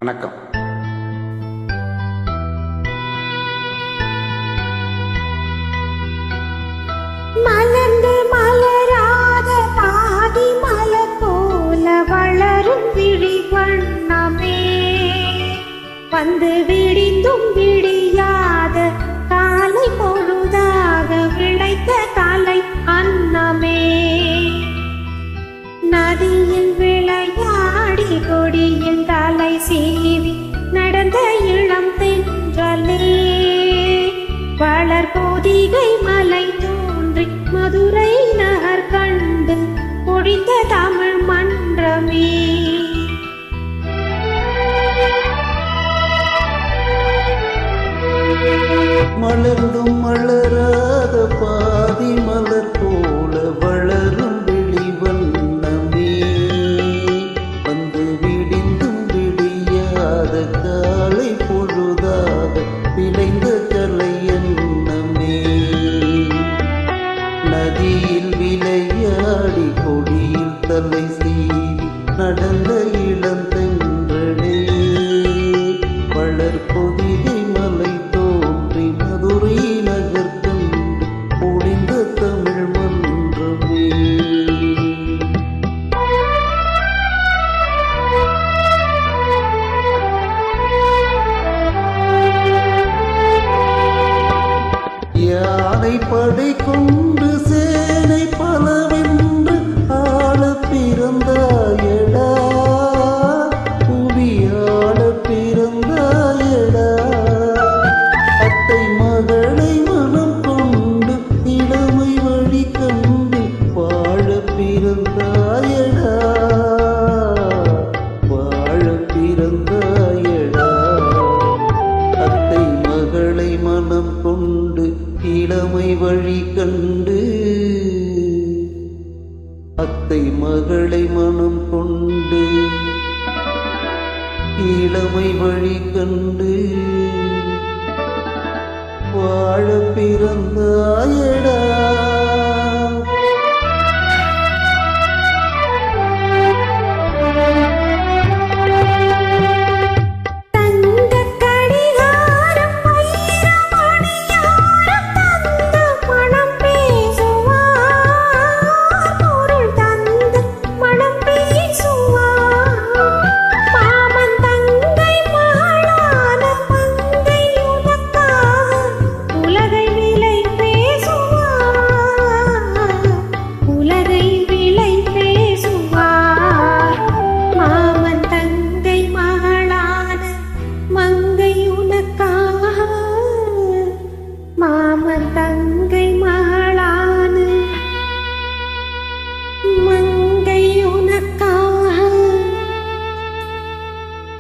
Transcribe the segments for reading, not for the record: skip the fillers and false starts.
வணக்கம். மலர்ந்து மலராத பாதி மலர் போல வளரும் விழி வண்ணமே, வந்து விடிந்தும் விடியாத காலை பொழுதாக விளைத்த காலை அன்னமே, நதியில் விளையாடி கொடியில் தலை சீவி நடந்த இளம் தென்றலே, வளர் பொதிகை மலை தோன்றி மதுரை நகர் கண்டு பொழிந்த தமிழ் மன்றமே. மலர்ந்தும் மலராத பாதி மலர் போல வளரும் விழி வண்ணமே, வந்து விடிந்தும் விடியாத காலை பொழுதாக விளைந்த கலை எண்ணமே, நதியில் விளையாடி கொடியில் தலை சீவி நடந்த இளம் தென்றலே, வளர் பொதிகை மலை தோன்றி மதுரை நகர் கண்டு பொழிந்த தமிழ் மன்றமே. யானை படை கொண்டு சேனை பலவென்று ஆள பிறந்தாயடா, புவியாள பிறந்தாயடா, அத்தை மகளை மனம் கொண்டு இளமை வழி கண்டு வாழ பிறந்தாயடா, வாழ பிறந்தாயடா, அத்தை மகளை மனம் கொண்டு இளமை வழி கண்டு, அத்தை மகளை மனம் கொண்டு இளமை வழி கண்டு வாழ பிறந்தாயடா. தங்கை மகளான மங்கை உனக்காக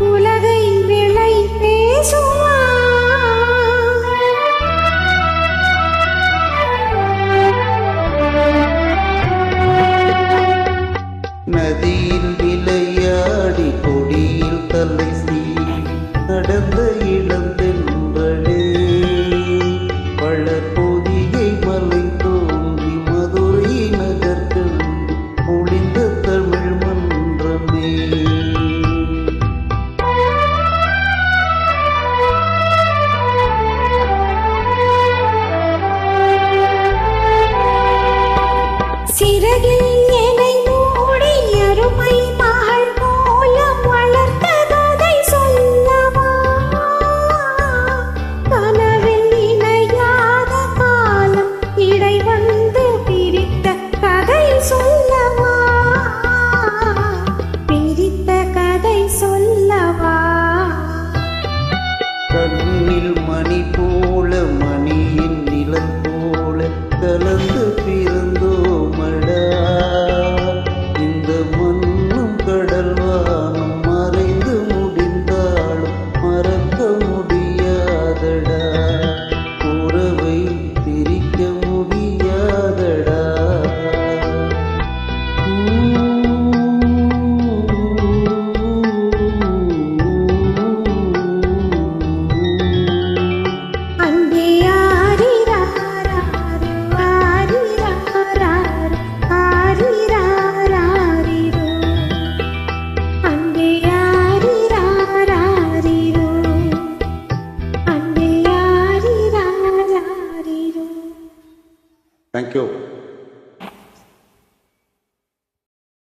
உலகை விலை பேசுவார். நதியில் விளையாடி கொடியில் தலை சீவி நடந்த இளம் தென்றலே, வளர் பொதிகை மலை தோன்றி மதுரை நகர் கண்டு பொழிந்த தமிழ் மன்றமே. தேங்க்யூ.